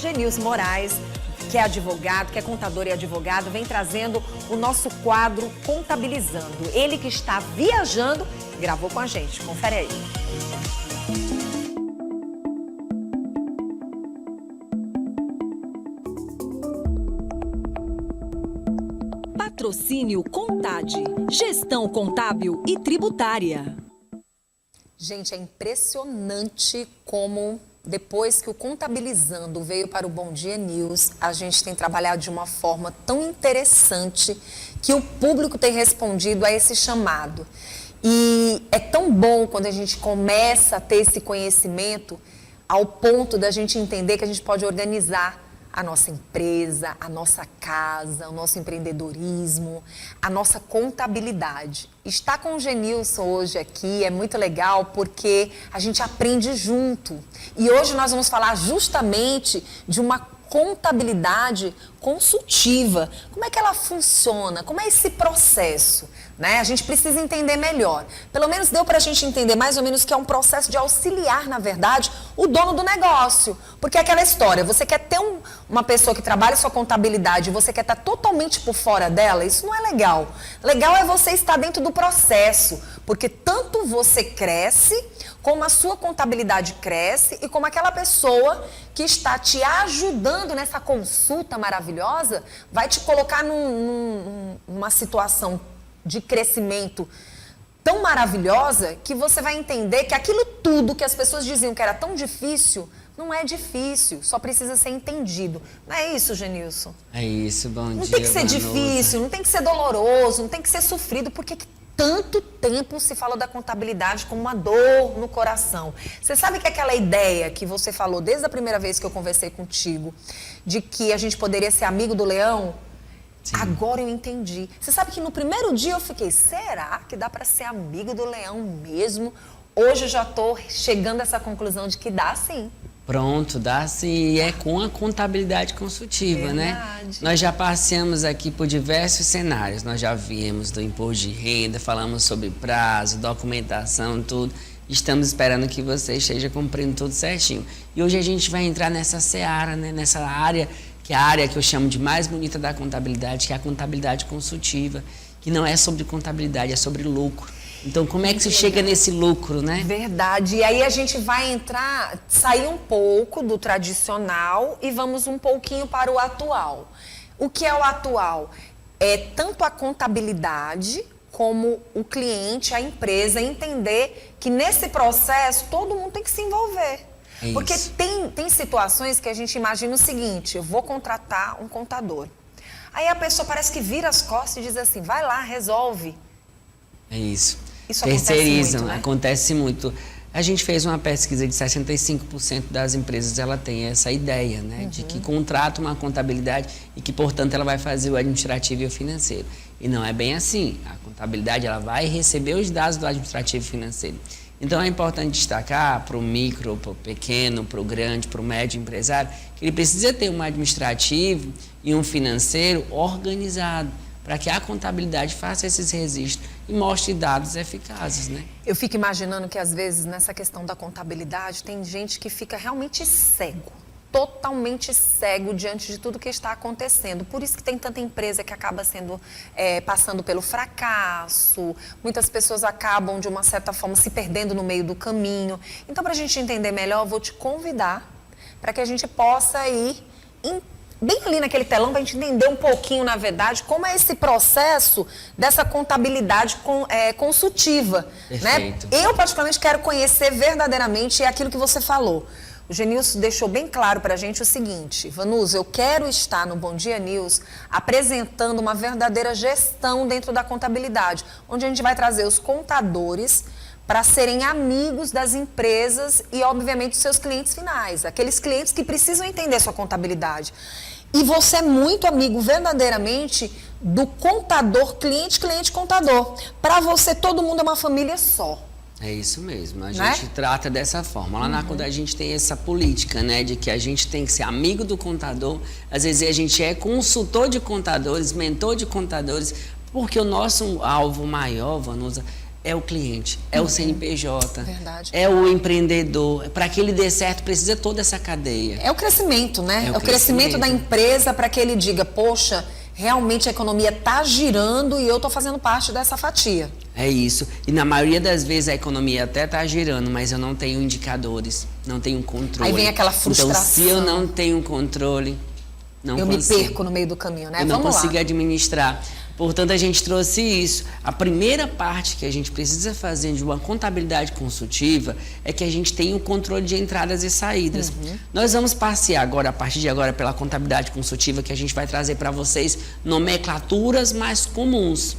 Genilson Moraes, que é advogado, que é contador e advogado, vem trazendo o nosso quadro Contabilizando. Ele que está viajando, gravou com a gente. Confere aí. Patrocínio Contade, gestão contábil e tributária. Gente, é impressionante como depois que o Contabilizando veio para o Bom Dia News, a gente tem trabalhado de uma forma tão interessante que o público tem respondido a esse chamado. E é tão bom quando a gente começa a ter esse conhecimento ao ponto da gente entender que a gente pode organizar a nossa empresa, a nossa casa, o nosso empreendedorismo, a nossa contabilidade. Estar com o Genilson hoje aqui é muito legal porque a gente aprende junto. E hoje nós vamos falar justamente de uma contabilidade consultiva. Como é que ela funciona? Como é esse processo? Né? A gente precisa entender melhor. Pelo menos deu para a gente entender mais ou menos que é um processo de auxiliar, na verdade, o dono do negócio. Porque é aquela história, você quer ter uma pessoa que trabalha sua contabilidade e você quer estar totalmente por fora dela, isso não é legal. Legal é você estar dentro do processo, porque tanto você cresce, como a sua contabilidade cresce e como aquela pessoa que está te ajudando nessa consulta maravilhosa vai te colocar numa situação de crescimento tão maravilhosa que você vai entender que aquilo tudo que as pessoas diziam que era tão difícil, não é difícil, só precisa ser entendido. Não é isso, Genilson? É isso, bom dia. Não tem que ser difícil, não tem que ser doloroso, não tem que ser sofrido, porque tanto tempo se fala da contabilidade como uma dor no coração. Você sabe que aquela ideia que você falou desde a primeira vez que eu conversei contigo, de que a gente poderia ser amigo do leão? Sim. Agora eu entendi. Você sabe que no primeiro dia eu fiquei, será que dá para ser amigo do leão mesmo? Hoje eu já estou chegando a essa conclusão de que dá sim. Pronto, dá sim. E é com a contabilidade consultiva, né? Nós já passeamos aqui por diversos cenários. Nós já viemos do imposto de renda, falamos sobre prazo, documentação, tudo. Estamos esperando que você esteja cumprindo tudo certinho. E hoje a gente vai entrar nessa seara, né? Nessa área, que é a área que eu chamo de mais bonita da contabilidade, que é a contabilidade consultiva, que não é sobre contabilidade, é sobre lucro. Então, como é que se chega nesse lucro, né? Verdade. E aí a gente vai sair um pouco do tradicional e vamos um pouquinho para o atual. O que é o atual? É tanto a contabilidade como o cliente, a empresa, entender que nesse processo todo mundo tem que se envolver. Porque tem situações que a gente imagina o seguinte, eu vou contratar um contador. Aí a pessoa parece que vira as costas e diz assim, vai lá, resolve. É isso. Isso terceirizam, acontece muito, né? Acontece muito. A gente fez uma pesquisa de 65% das empresas, ela tem essa ideia, né? De que contrata uma contabilidade e que, portanto, ela vai fazer o administrativo e o financeiro. E não é bem assim. A contabilidade, ela vai receber os dados do administrativo e financeiro. Então, é importante destacar para o micro, para o pequeno, para o grande, para o médio empresário, que ele precisa ter um administrativo e um financeiro organizado, para que a contabilidade faça esses registros e mostre dados eficazes, né? Eu fico imaginando que, às vezes, nessa questão da contabilidade, tem gente que fica realmente cego, totalmente cego diante de tudo que está acontecendo. Por isso que tem tanta empresa que acaba passando pelo fracasso, muitas pessoas acabam, de uma certa forma, se perdendo no meio do caminho. Então, para a gente entender melhor, eu vou te convidar para que a gente possa ir bem ali naquele telão, para a gente entender um pouquinho, na verdade, como é esse processo dessa contabilidade consultiva. Perfeito. Né? Eu, particularmente, quero conhecer verdadeiramente aquilo que você falou. O Genilson deixou bem claro para a gente o seguinte, Vanusa, eu quero estar no Bom Dia News apresentando uma verdadeira gestão dentro da contabilidade, onde a gente vai trazer os contadores para serem amigos das empresas e, obviamente, dos seus clientes finais, aqueles clientes que precisam entender sua contabilidade. E você é muito amigo, verdadeiramente, do contador, cliente, contador. Para você, todo mundo é uma família só. É isso mesmo, a gente trata dessa forma. Lá na Conta a gente tem essa política, né, de que a gente tem que ser amigo do contador, às vezes a gente é consultor de contadores, mentor de contadores, porque o nosso alvo maior, Vanusa, é o cliente, é o CNPJ, Verdade. é o empreendedor. Para que ele dê certo, precisa toda essa cadeia. É o crescimento, né? É o É o crescimento da crescimento. empresa para que ele diga, poxa, realmente a economia está girando e eu estou fazendo parte dessa fatia. É isso. E na maioria das vezes a economia até está girando, mas eu não tenho indicadores, não tenho controle. Aí vem aquela frustração. Então, se eu não tenho controle, não Eu consigo. me perco no meio do caminho, né? Eu não Vamos consigo lá. administrar. Portanto, a gente trouxe isso. A primeira parte que a gente precisa fazer de uma contabilidade consultiva é que a gente tenha o controle de entradas e saídas. Nós vamos passear agora, a partir de agora, pela contabilidade consultiva, que a gente vai trazer para vocês nomenclaturas mais comuns.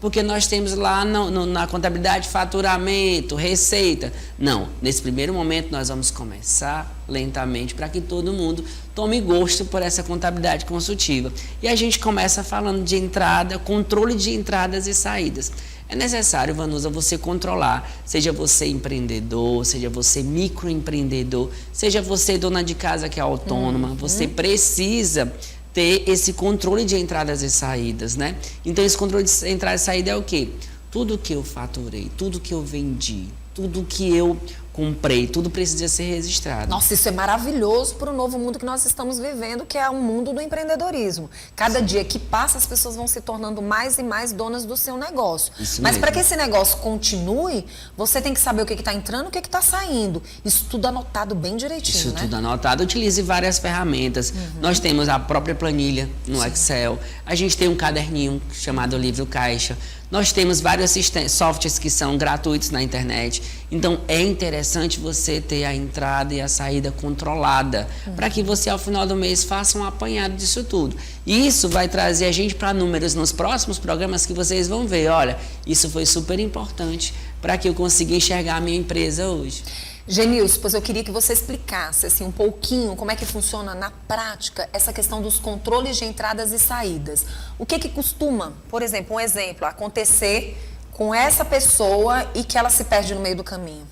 Porque nós temos lá na contabilidade faturamento, receita. Não, nesse primeiro momento nós vamos começar lentamente para que todo mundo tome gosto por essa contabilidade consultiva. E a gente começa falando de entrada, controle de entradas e saídas. É necessário, Vanusa, você controlar, seja você empreendedor, seja você microempreendedor, seja você dona de casa que é autônoma, você precisa ter esse controle de entradas e saídas, né? Então, esse controle de entrada e saída é o quê? Tudo que eu faturei, tudo que eu vendi, tudo que eu comprei, tudo precisa ser registrado. Nossa, isso é maravilhoso para o novo mundo que nós estamos vivendo, que é o mundo do empreendedorismo. Cada dia que passa, as pessoas vão se tornando mais e mais donas do seu negócio. Isso Mas mesmo. para que esse negócio continue, você tem que saber o que está entrando e o que está saindo. Isso tudo anotado bem direitinho, Isso né? tudo anotado. Utilize várias ferramentas. Nós temos a própria planilha no Excel. A gente tem um caderninho chamado Livro Caixa. Nós temos vários softwares que são gratuitos na internet. Então, é interessante você ter a entrada e a saída controlada, para que você, ao final do mês, faça um apanhado disso tudo. E isso vai trazer a gente para números nos próximos programas que vocês vão ver. Olha, isso foi super importante para que eu consiga enxergar a minha empresa hoje. Genilson, pois eu queria que você explicasse assim, um pouquinho como é que funciona na prática essa questão dos controles de entradas e saídas. O que costuma, por exemplo, acontecer com essa pessoa e que ela se perde no meio do caminho?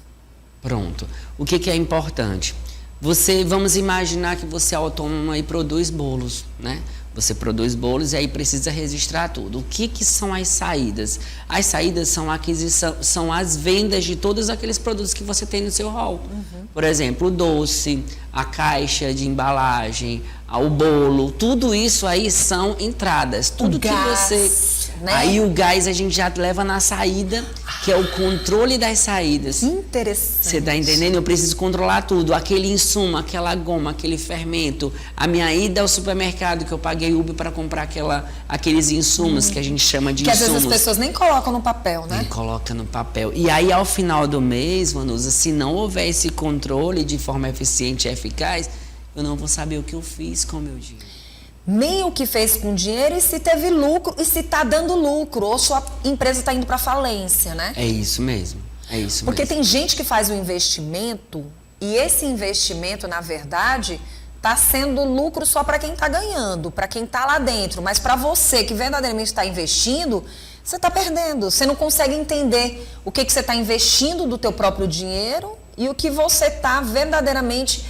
Pronto. O que é importante? Vamos imaginar que você é autônomo e produz bolos, né? Você produz bolos e aí precisa registrar tudo. O que são as saídas? As saídas são a aquisição, são as vendas de todos aqueles produtos que você tem no seu hall. Por exemplo, o doce, a caixa de embalagem, o bolo, tudo isso aí são entradas. Tudo O que gás, você... né? Aí o gás a gente já leva na saída, que é o controle das saídas. Interessante. Você está entendendo? Eu preciso controlar tudo. Aquele insumo, aquela goma, aquele fermento. A minha ida ao supermercado, que eu paguei Uber para comprar aqueles insumos que a gente chama de Que às insumos. vezes as pessoas nem colocam no papel, né? E coloca no papel. E aí, ao final do mês, Vanusa, se não houver esse controle de forma eficiente e eficaz, eu não vou saber o que eu fiz com o meu dinheiro. Nem o que fez com o dinheiro e se teve lucro e se está dando lucro ou sua empresa está indo para falência, né? É isso mesmo. É isso Porque mesmo. tem gente que faz um investimento e esse investimento, na verdade, está sendo lucro só para quem está ganhando, para quem está lá dentro. Mas para você que verdadeiramente está investindo, você está perdendo. Você não consegue entender o que você está investindo do teu próprio dinheiro e o que você está verdadeiramente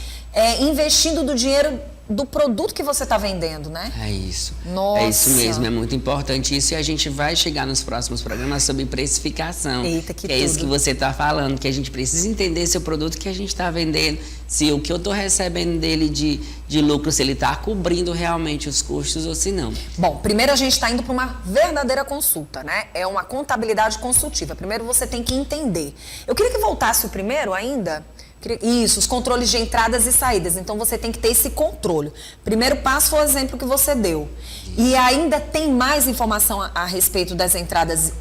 investindo do dinheiro do produto que você está vendendo, né? É isso. Nossa. É isso mesmo, é muito importante isso e a gente vai chegar nos próximos programas sobre precificação. Eita, que é isso tudo. que você está falando, que a gente precisa entender se o produto que a gente está vendendo, se o que eu estou recebendo dele de lucro, se ele está cobrindo realmente os custos ou se não. Bom, primeiro a gente está indo para uma verdadeira consulta, né? É uma contabilidade consultiva. Primeiro você tem que entender. Eu queria que voltasse o primeiro ainda. Isso, os controles de entradas e saídas. Então você tem que ter esse controle. Primeiro passo foi o exemplo que você deu. E ainda tem mais informação a respeito das entradas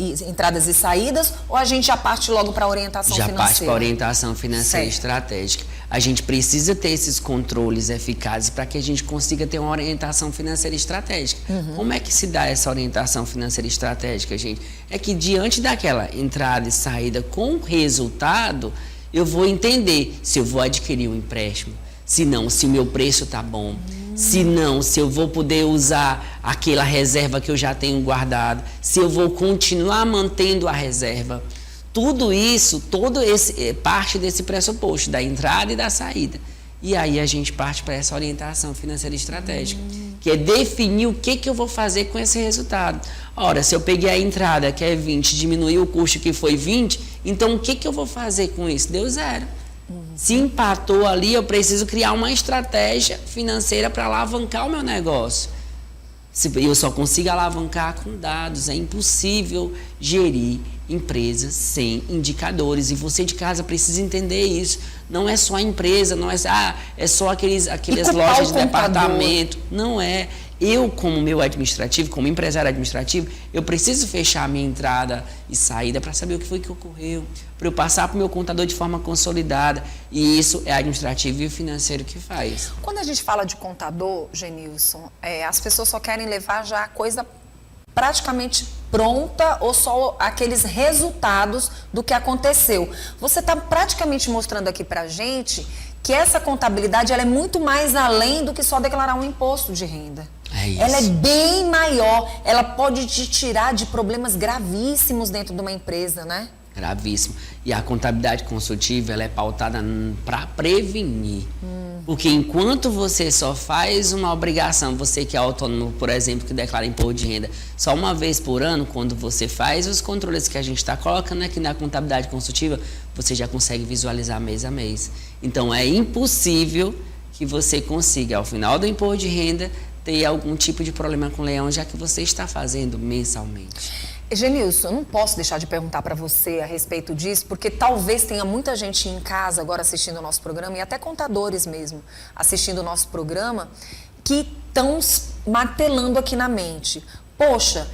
e saídas? Ou a gente já parte logo para a orientação Já financeira? parte para a orientação financeira Certo. estratégica. A gente precisa ter esses controles eficazes para que a gente consiga ter uma orientação financeira estratégica. Como é que se dá essa orientação financeira estratégica, gente? É que diante daquela entrada e saída com resultado, eu vou entender se eu vou adquirir um empréstimo, se não, se o meu preço está bom, se não, se eu vou poder usar aquela reserva que eu já tenho guardado, se eu vou continuar mantendo a reserva. Tudo isso, parte desse pressuposto, da entrada e da saída. E aí a gente parte para essa orientação financeira estratégica, que é definir o que eu vou fazer com esse resultado. Ora, se eu peguei a entrada que é 20, diminuir o custo que foi 20, então o que eu vou fazer com isso? Deu 0. Se empatou ali, eu preciso criar uma estratégia financeira para alavancar o meu negócio. Eu só consigo alavancar com dados. É impossível gerir empresas sem indicadores. E você de casa precisa entender isso. Não é só a empresa, não é, é só aquelas lojas de departamento. Não é. Eu, como meu administrativo, como empresário administrativo, eu preciso fechar a minha entrada e saída para saber o que foi que ocorreu, para eu passar para o meu contador de forma consolidada. E isso é administrativo e o financeiro que faz. Quando a gente fala de contador, Genilson, as pessoas só querem levar já a coisa praticamente pronta ou só aqueles resultados do que aconteceu. Você está praticamente mostrando aqui para a gente que essa contabilidade ela é muito mais além do que só declarar um imposto de renda. É isso. Ela é bem maior, ela pode te tirar de problemas gravíssimos dentro de uma empresa, né? Gravíssimo. E a contabilidade consultiva, ela é pautada para prevenir. Porque enquanto você só faz uma obrigação, você que é autônomo, por exemplo, que declara imposto de renda, só uma vez por ano, quando você faz os controles que a gente está colocando aqui na contabilidade consultiva, você já consegue visualizar mês a mês. Então, é impossível que você consiga, ao final do imposto de renda, ter algum tipo de problema com o leão, já que você está fazendo mensalmente. Genilson, eu não posso deixar de perguntar para você a respeito disso, porque talvez tenha muita gente em casa agora assistindo o nosso programa, e até contadores mesmo assistindo o nosso programa, que estão martelando aqui na mente. Poxa,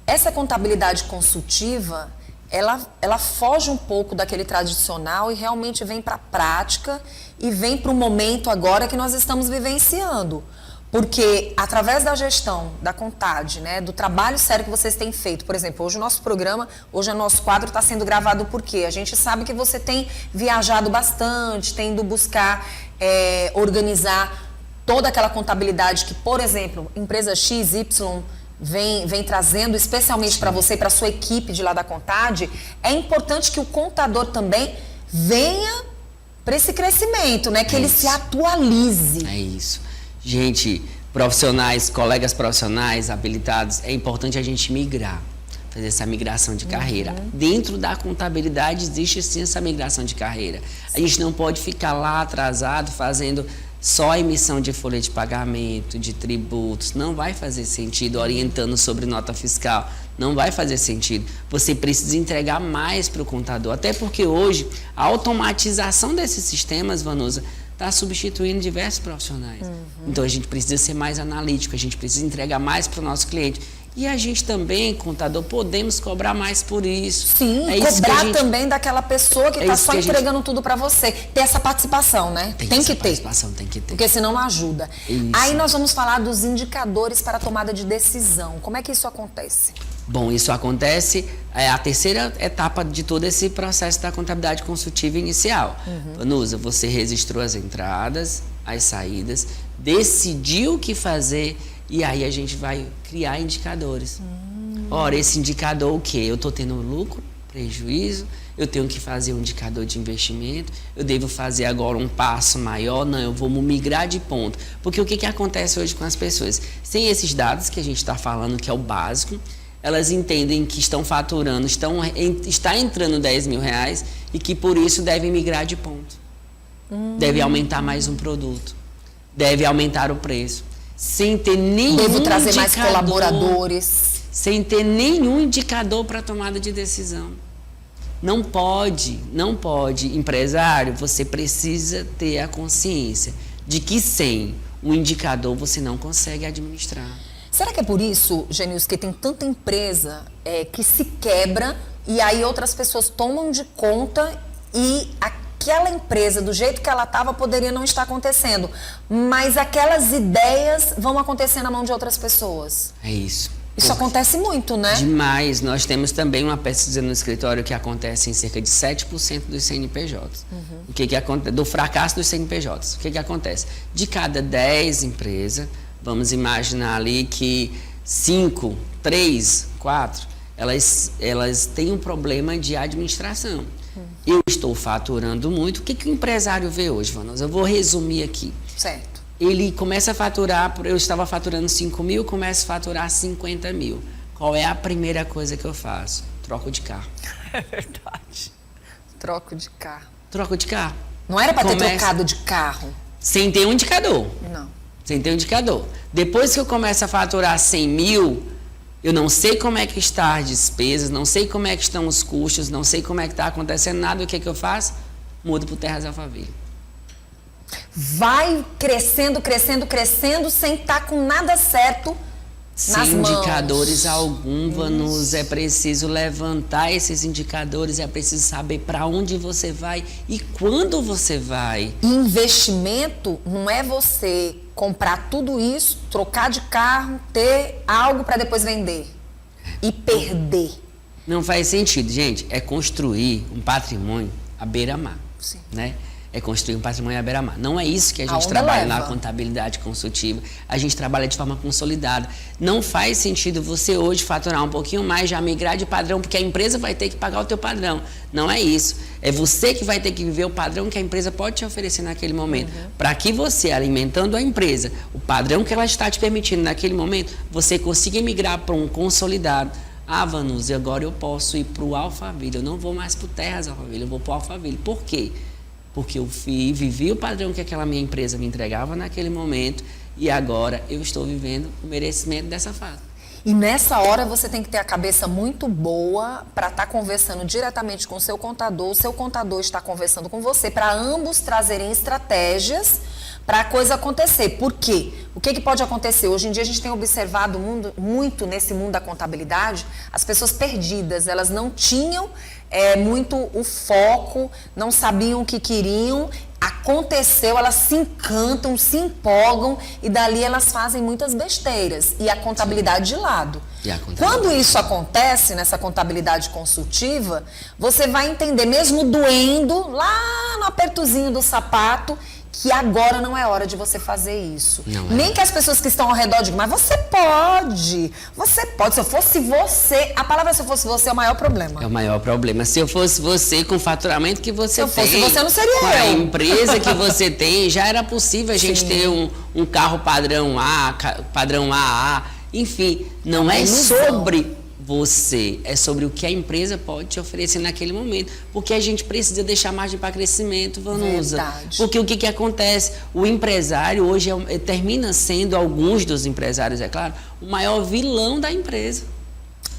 essa contabilidade consultiva, ela foge um pouco daquele tradicional e realmente vem para a prática e vem para o momento agora que nós estamos vivenciando. Porque através da gestão, da contagem, né, do trabalho sério que vocês têm feito, por exemplo, hoje o nosso programa, hoje o nosso quadro está sendo gravado por quê? A gente sabe que você tem viajado bastante, tem ido buscar organizar toda aquela contabilidade que, por exemplo, empresa XY vem trazendo especialmente para você e para sua equipe de lá da Contade. É importante que o contador também venha para esse crescimento, né, que ele se atualize. É isso. Gente, profissionais, colegas profissionais habilitados, é importante a gente migrar, fazer essa migração de carreira. Dentro da contabilidade existe sim essa migração de carreira. A gente não pode ficar lá atrasado fazendo só a emissão de folha de pagamento, de tributos. Não vai fazer sentido, orientando sobre nota fiscal. Não vai fazer sentido. Você precisa entregar mais para o contador. Até porque hoje a automatização desses sistemas, Vanusa, está substituindo diversos profissionais. Então a gente precisa ser mais analítico, a gente precisa entregar mais para o nosso cliente. E a gente também, contador, podemos cobrar mais por isso. Sim, cobrar também daquela pessoa que está só entregando tudo para você. Ter essa participação, né? Tem que ter. Participação tem que ter. Porque senão não ajuda. Isso. Aí nós vamos falar dos indicadores para a tomada de decisão. Como é que isso acontece? Bom, isso acontece, é a terceira etapa de todo esse processo da contabilidade consultiva inicial. Vanusa, você registrou as entradas, as saídas, decidiu o que fazer e aí a gente vai criar indicadores. Ora, esse indicador o quê? Eu estou tendo lucro, prejuízo, eu tenho que fazer um indicador de investimento, eu devo fazer agora um passo maior, não, eu vou migrar de ponto. Porque o que acontece hoje com as pessoas? Sem esses dados que a gente está falando, que é o básico, elas entendem que estão faturando, está entrando 10 mil reais e que por isso devem migrar de ponto. Deve aumentar mais um produto, deve aumentar o preço, sem ter nenhum Devo trazer indicador, mais colaboradores. Sem ter nenhum indicador para tomada de decisão. Não pode, empresário, você precisa ter a consciência de que sem um indicador você não consegue administrar. Será que é por isso, Genilson, que tem tanta empresa que se quebra e aí outras pessoas tomam de conta e aquela empresa, do jeito que ela estava, poderia não estar acontecendo, mas aquelas ideias vão acontecer na mão de outras pessoas? É isso. Isso acontece muito, né? Demais. Nós temos também uma pesquisa no escritório que acontece em cerca de 7% dos CNPJs. O que acontece? Do fracasso dos CNPJs. O que acontece? De cada 10 empresas, vamos imaginar ali que 5, 3, 4, elas têm um problema de administração. Eu estou faturando muito. O que o empresário vê hoje, Vanusa? Eu vou resumir aqui. Certo. Ele começa a faturar, eu estava faturando 5 mil, começa a faturar 50 mil. Qual é a primeira coisa que eu faço? Troco de carro. É verdade. Troco de carro. Troco de carro. Não era para ter trocado de carro? Sem ter um indicador. Não. Sem ter um indicador. Depois que eu começo a faturar 100 mil, eu não sei como é que está as despesas, não sei como é que estão os custos, não sei como é que está acontecendo nada. O que é que eu faço? Mudo para o Terras Alphaville. Vai crescendo, crescendo, crescendo, sem estar com nada certo nas Sem mãos. indicadores algum, Vanusa. É preciso levantar esses indicadores, é preciso saber para onde você vai e quando você vai. Investimento não é você comprar tudo isso, trocar de carro, ter algo para depois vender e perder. Não faz sentido, gente. É construir um patrimônio à beira-mar, Sim. né? É construir um patrimônio à beira-mar. Não é isso que a gente Aonde trabalha leva? na contabilidade consultiva. A gente trabalha de forma consolidada. Não faz sentido você hoje faturar um pouquinho mais, já migrar de padrão, porque a empresa vai ter que pagar o teu padrão. Não é isso. É você que vai ter que viver o padrão que a empresa pode te oferecer naquele momento. Para que você, alimentando a empresa, o padrão que ela está te permitindo naquele momento, você consiga migrar para um consolidado. Ah, Vanusa, agora eu posso ir para o Alphaville. Eu não vou mais para o Terras Alphaville, eu vou para o Alphaville. Por quê? Porque eu vivi o padrão que aquela minha empresa me entregava naquele momento e agora eu estou vivendo o merecimento dessa fase. E nessa hora você tem que ter a cabeça muito boa para estar conversando diretamente com o seu contador está conversando com você, para ambos trazerem estratégias para a coisa acontecer. Por quê? O que pode acontecer? Hoje em dia a gente tem observado muito nesse mundo da contabilidade, as pessoas perdidas, elas não tinham muito o foco, não sabiam o que queriam, aconteceu, elas se encantam, se empolgam e dali elas fazem muitas besteiras e a contabilidade de lado. Quando isso acontece nessa contabilidade consultiva, você vai entender, mesmo doendo, lá no apertozinho do sapato, que agora não é hora de você fazer isso. Nem que as pessoas que estão ao redor digam, mas você pode. Se eu fosse você, a palavra se eu fosse você é o maior problema. É o maior problema. Se eu fosse você, com o faturamento que você tem, se eu fosse você, não seria com eu. a empresa que você tem, já era possível a gente ter um carro padrão A, padrão AA, enfim, não é sobre você, é sobre o que a empresa pode te oferecer naquele momento, porque a gente precisa deixar margem para crescimento, Vanusa. Verdade. Porque o que acontece? O empresário hoje termina sendo, alguns dos empresários, é claro, o maior vilão da empresa.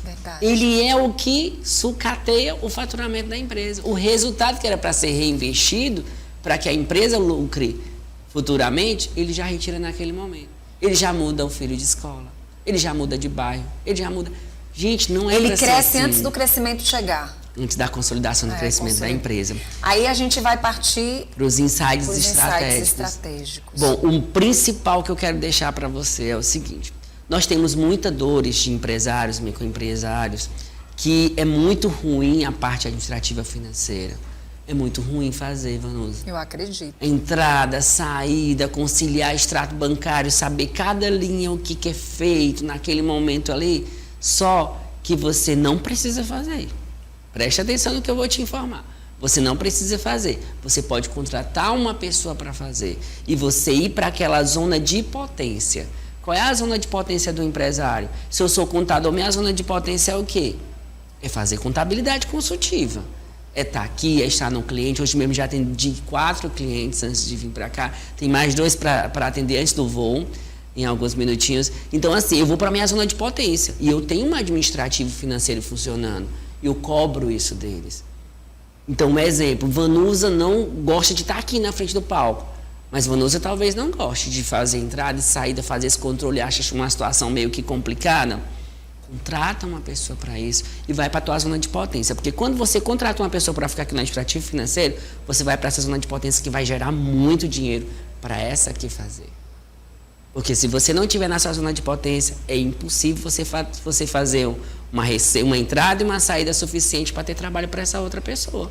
Verdade. Ele é o que sucateia o faturamento da empresa. O resultado que era para ser reinvestido, para que a empresa lucre futuramente, ele já retira naquele momento. Ele já muda o filho de escola, ele já muda de bairro, ele já muda... Gente, não é Ele pra ser cresce assim, antes do crescimento chegar. antes da consolidação do crescimento da empresa. Aí a gente vai partir para os insights estratégicos. estratégicos. Bom, o principal que eu quero deixar para você é o seguinte: nós temos muitas dores de empresários, microempresários, que é muito ruim a parte administrativa financeira. É muito ruim fazer, Vanusa. Eu acredito. Entrada, saída, conciliar extrato bancário, saber cada linha, o que é feito naquele momento ali. Só que você não precisa fazer. Preste atenção no que eu vou te informar. Você não precisa fazer. Você pode contratar uma pessoa para fazer e você ir para aquela zona de potência. Qual é a zona de potência do empresário? Se eu sou contador, minha zona de potência é o quê? É fazer contabilidade consultiva. É estar aqui, é estar no cliente. Hoje mesmo já atendi 4 clientes antes de vir para cá. Tem mais 2 para atender antes do voo, em alguns minutinhos. Então, assim, eu vou para a minha zona de potência. E eu tenho um administrativo financeiro funcionando. Eu cobro isso deles. Então, um exemplo, Vanusa não gosta de estar aqui na frente do palco. Mas Vanusa talvez não goste de fazer entrada e saída, fazer esse controle, acha uma situação meio que complicada. Contrata uma pessoa para isso e vai para a tua zona de potência. Porque quando você contrata uma pessoa para ficar aqui no administrativo financeiro, você vai para essa zona de potência que vai gerar muito dinheiro para essa aqui fazer. Porque se você não estiver na sua zona de potência, é impossível você fazer uma entrada e uma saída suficiente para ter trabalho para essa outra pessoa.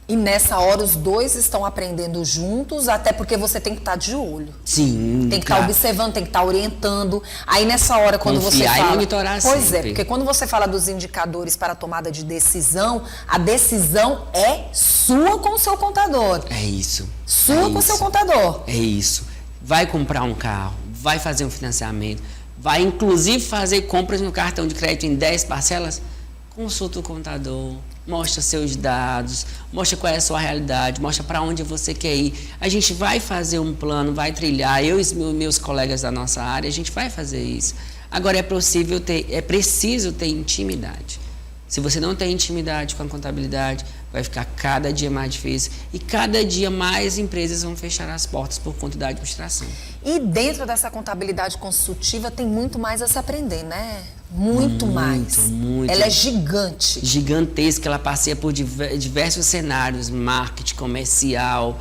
E nessa hora os dois estão aprendendo juntos, até porque você tem que estar de olho. Sim, Tem que estar observando, tem que estar orientando. Aí nessa hora, quando você Confiar fala... e monitorar Pois sempre. é, porque quando você fala dos indicadores para a tomada de decisão, a decisão é sua com o seu contador. É isso. Sua com o seu contador. É isso. Vai comprar um carro, vai fazer um financiamento, vai inclusive fazer compras no cartão de crédito em 10 parcelas, consulta o contador, mostra seus dados, mostra qual é a sua realidade, mostra para onde você quer ir. A gente vai fazer um plano, vai trilhar, eu e meus colegas da nossa área, a gente vai fazer isso. Agora é preciso ter intimidade. Se você não tem intimidade com a contabilidade, vai ficar cada dia mais difícil e cada dia mais empresas vão fechar as portas por conta da administração. E dentro dessa contabilidade consultiva tem muito mais a se aprender, né? Muito mais. Muito. Ela é gigante. Gigantesca, ela passeia por diversos cenários, marketing, comercial,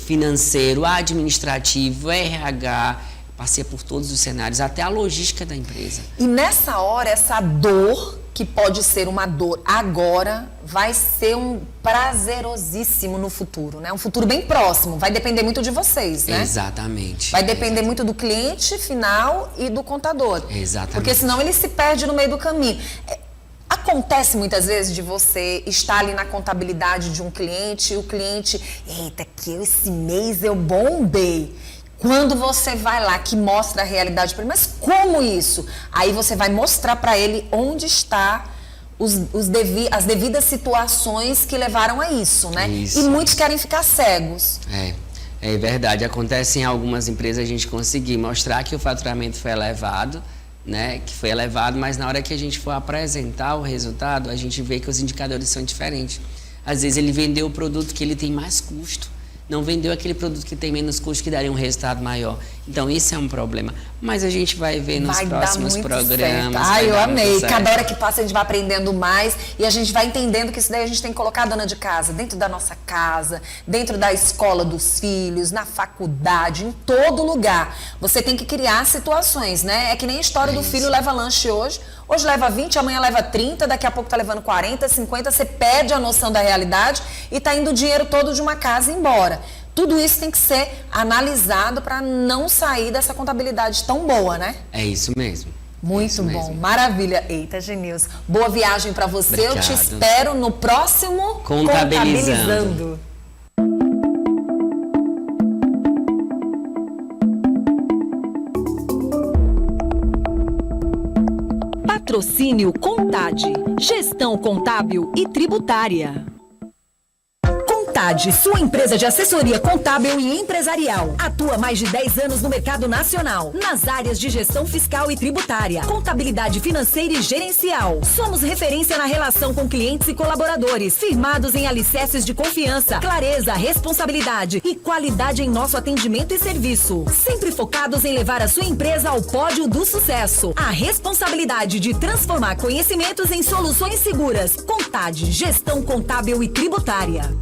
financeiro, administrativo, RH, passeia por todos os cenários, até a logística da empresa. E nessa hora, essa dor, que pode ser uma dor agora, vai ser um prazerosíssimo no futuro, né? Um futuro bem próximo, vai depender muito de vocês, né? Exatamente. Vai depender muito do cliente final e do contador. Exatamente. Porque senão ele se perde no meio do caminho. Acontece muitas vezes de você estar ali na contabilidade de um cliente e o cliente, eita, que esse mês eu bombei. Quando você vai lá, que mostra a realidade para ele, mas como isso? Aí você vai mostrar para ele onde está as devidas situações que levaram a isso, né? Isso. E muitos querem ficar cegos. É verdade. Acontece em algumas empresas a gente conseguir mostrar que o faturamento foi elevado, né? Que foi elevado, mas na hora que a gente for apresentar o resultado, a gente vê que os indicadores são diferentes. Às vezes ele vendeu o produto que ele tem mais custo. Não vendeu aquele produto que tem menos custo, que daria um resultado maior. Então, isso é um problema. Mas a gente vai ver nos próximos programas. Ai, eu amei. Cada hora que passa, a gente vai aprendendo mais e a gente vai entendendo que isso daí a gente tem que colocar a dona de casa dentro da nossa casa, dentro da escola dos filhos, na faculdade, em todo lugar. Você tem que criar situações, né? É que nem a história do filho leva lanche hoje. Hoje leva 20, amanhã leva 30, daqui a pouco tá levando 40, 50, você perde a noção da realidade e tá indo o dinheiro todo de uma casa embora. Tudo isso tem que ser analisado para não sair dessa contabilidade tão boa, né? É isso mesmo. Muito bom, mesmo. Maravilha. Eita, Genilson, boa viagem para você. Obrigado. Eu te espero no próximo Contabilizando. Patrocínio Contade, gestão contábil e tributária. Contade, sua empresa de assessoria contábil e empresarial. Atua há mais de 10 anos no mercado nacional, nas áreas de gestão fiscal e tributária, contabilidade financeira e gerencial. Somos referência na relação com clientes e colaboradores, firmados em alicerces de confiança, clareza, responsabilidade e qualidade em nosso atendimento e serviço. Sempre focados em levar a sua empresa ao pódio do sucesso. A responsabilidade de transformar conhecimentos em soluções seguras. Contade, gestão contábil e tributária.